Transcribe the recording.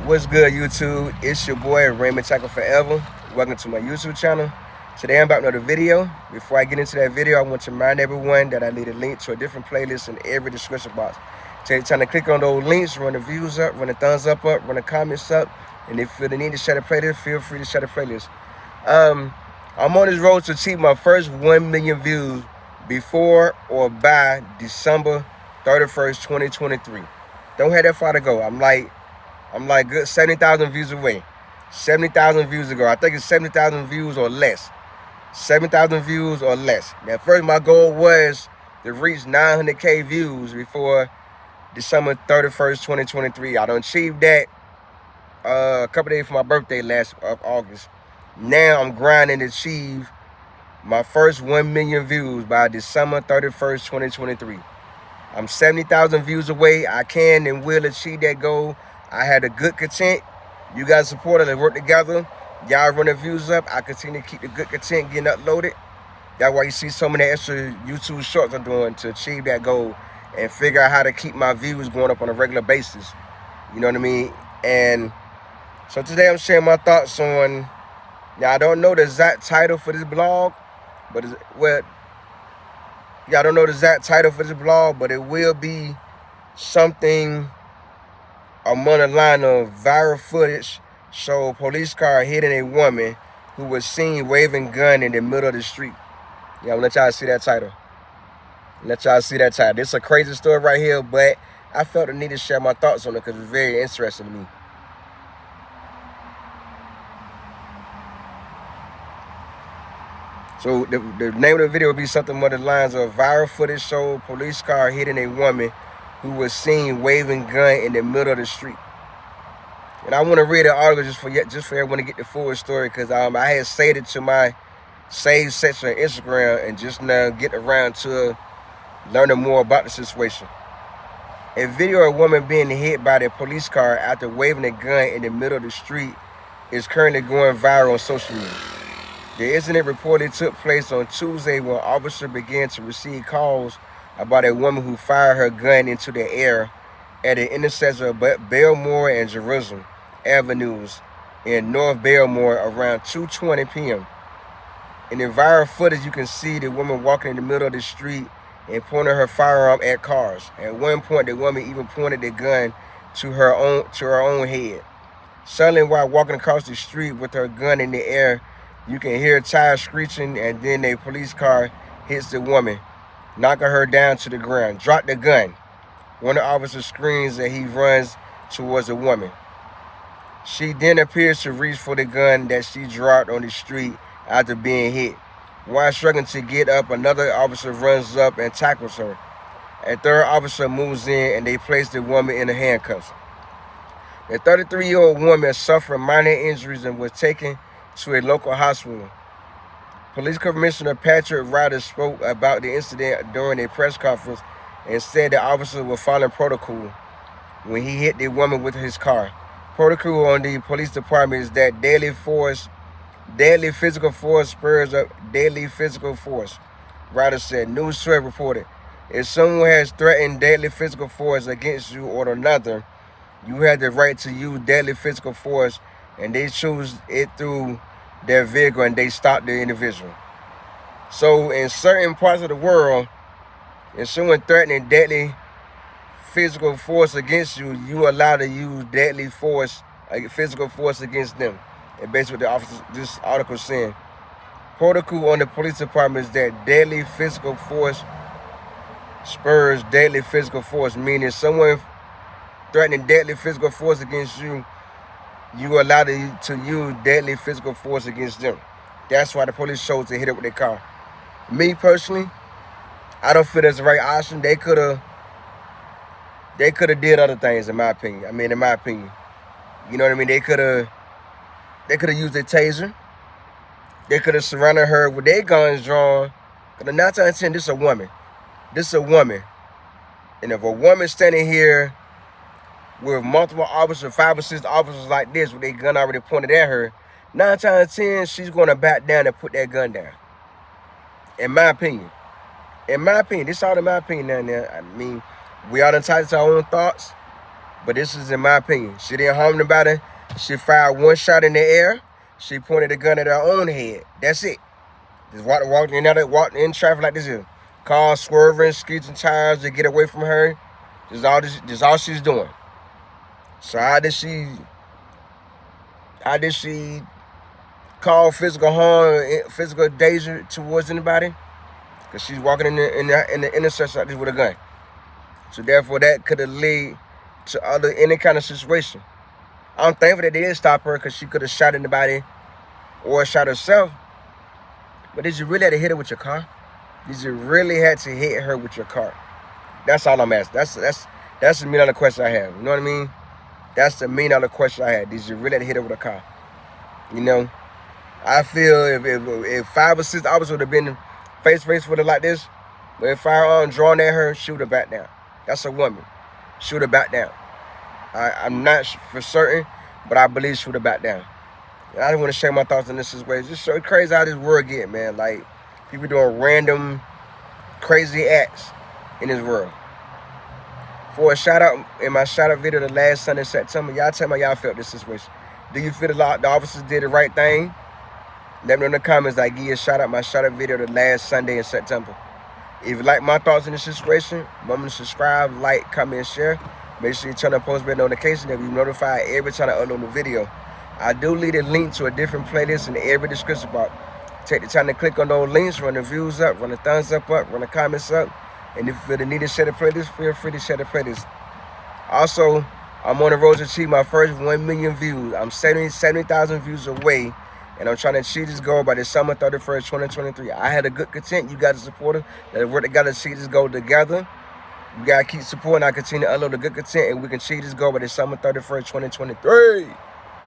What's good, YouTube? It's your boy Raymond Tackle Forever. Welcome to my YouTube channel. Today I'm about another video. Before I get into that video, I want to remind everyone that I leave a link to a different playlist in every description box. Take time to click on those links, run the views up, run the thumbs up, run the comments up, and if you feel the need to share the playlist, feel free to share the playlist. I'm on this road to achieve my first 1 million views before or by December 31st, 2023. Don't have that far to go. I'm like good 70,000 views away. 70,000 views ago. I think it's 70,000 views or less. 7,000 views or less. Now, first my goal was to reach 900K views before December 31st, 2023. I done achieved that a couple days for my birthday last August. Now I'm grinding to achieve my first 1 million views by December 31st, 2023. I'm 70,000 views away. I can and will achieve that goal. I had a good content. You guys supported and work together. Y'all run the views up. I continue to keep the good content getting uploaded. That's why you see so many extra YouTube shorts I'm doing to achieve that goal and figure out how to keep my views going up on a regular basis. You know what I mean? And so today I'm sharing my thoughts on, now I don't know the exact title for this blog, but I don't know the exact title for this blog, but it will be something among the line of viral footage show police car hitting a woman who was seen waving gun in the middle of the street. Yeah, I'm gonna let y'all see that title. This is a crazy story right here, but I felt the need to share my thoughts on it because it's very interesting to me. So the name of the video will be something more the lines of viral footage show police car hitting a woman who was seen waving gun in the middle of the street. And I want to read an article just for everyone to get the full story, because I had saved it to my saved section on Instagram and just now get around to learning more about the situation. A video of a woman being hit by the police car after waving a gun in the middle of the street is currently going viral on social media. The incident reportedly took place on Tuesday when officers began to receive calls about a woman who fired her gun into the air at the intersection of Belmore and Jerusalem Avenues in North Belmore around 2:20 p.m. In the viral footage, you can see the woman walking in the middle of the street and pointing her firearm at cars. At one point, the woman even pointed the gun to her own head. Suddenly, while walking across the street with her gun in the air, you can hear tires screeching, and then a police car hits the woman, knocking her down to the ground. Drop the gun. One of the officers screams and he runs towards the woman. She then appears to reach for the gun that she dropped on the street after being hit. While struggling to get up, another officer runs up and tackles her. A third officer moves in and they place the woman in the handcuffs. The 33-year-old woman suffered minor injuries and was taken to a local hospital. Police Commissioner Patrick Ryder spoke about the incident during a press conference and said the officer was following protocol when he hit the woman with his car. Protocol on the police department is that deadly physical force spurs up deadly physical force. Ryder said. News 12 reported, if someone has threatened deadly physical force against you or another, you have the right to use deadly physical force, and they choose it through their vehicle and they stop the individual. So in certain parts of the world, if someone threatening deadly physical force against you, you are allowed to use deadly force, physical force against them. And basically what this article is saying. Protocol on the police department is that deadly physical force spurs deadly physical force, meaning someone threatening deadly physical force against you, you are allowed to use deadly physical force against them. That's why the police chose to hit it with their car. Me personally, I don't feel that's the right option. They could have did other things, in my opinion. You know what I mean? They could have used a taser. They could have surrounded her with their guns drawn. Because 9 times out of 10, this is a woman. And if a woman standing here with multiple officers, 5 or 6 officers like this, with their gun already pointed at her, 9 times out of 10, she's going to back down and put that gun down. In my opinion. This is all in my opinion now. I mean, we are entitled to our own thoughts. But this is in my opinion. She didn't harm nobody. She fired one shot in the air. She pointed a gun at her own head. That's it. Just walked in traffic like this here. Cars swerving, screeching tires to get away from her. Just all she's doing. So how did she cause physical harm, physical danger towards anybody? Because she's walking in the intersection like this with a gun. So therefore, that could have led to any kind of situation. I'm thankful that they didn't stop her because she could have shot anybody or shot herself. But did you really have to hit her with your car? Did you really have to hit her with your car? That's all I'm asking. That's the $1 million question I have. You know what I mean? That's the $1 million question I had. Did you really have to hit her with a car? You know, I feel if 5 or 6 officers would have been face to face with her like this, with a firearm drawn at her, she would have backed down. That's a woman. She would have backed down. I'm not for certain, but I believe she would have backed down. And I just want to share my thoughts on this way. It's just so crazy how this world get, man. Like, people doing random, crazy acts in this world. For a shout out, in my shout out video the last Sunday in September, y'all tell me how y'all felt this situation. Do you feel the officers did the right thing? Let me know in the comments. I give you a shout out, my shout out video the last Sunday in September. If you like my thoughts in this situation, remember to subscribe, like, comment, and share. Make sure you turn on post bell notification to be notified every time I upload a video. I do leave a link to a different playlist in every description box. Take the time to click on those links, run the views up, run the thumbs up, run the comments up. And if you feel the need to share the playlist, feel free to share the playlist. Also, I'm on the road to achieve my first 1 million views. I'm 70,000 views away. And I'm trying to achieve this goal by December 31st, 2023. I had a good content. You guys support us. That work together to achieve this goal together. You gotta keep supporting. I continue to upload the good content, and we can achieve this goal by December 31st, 2023.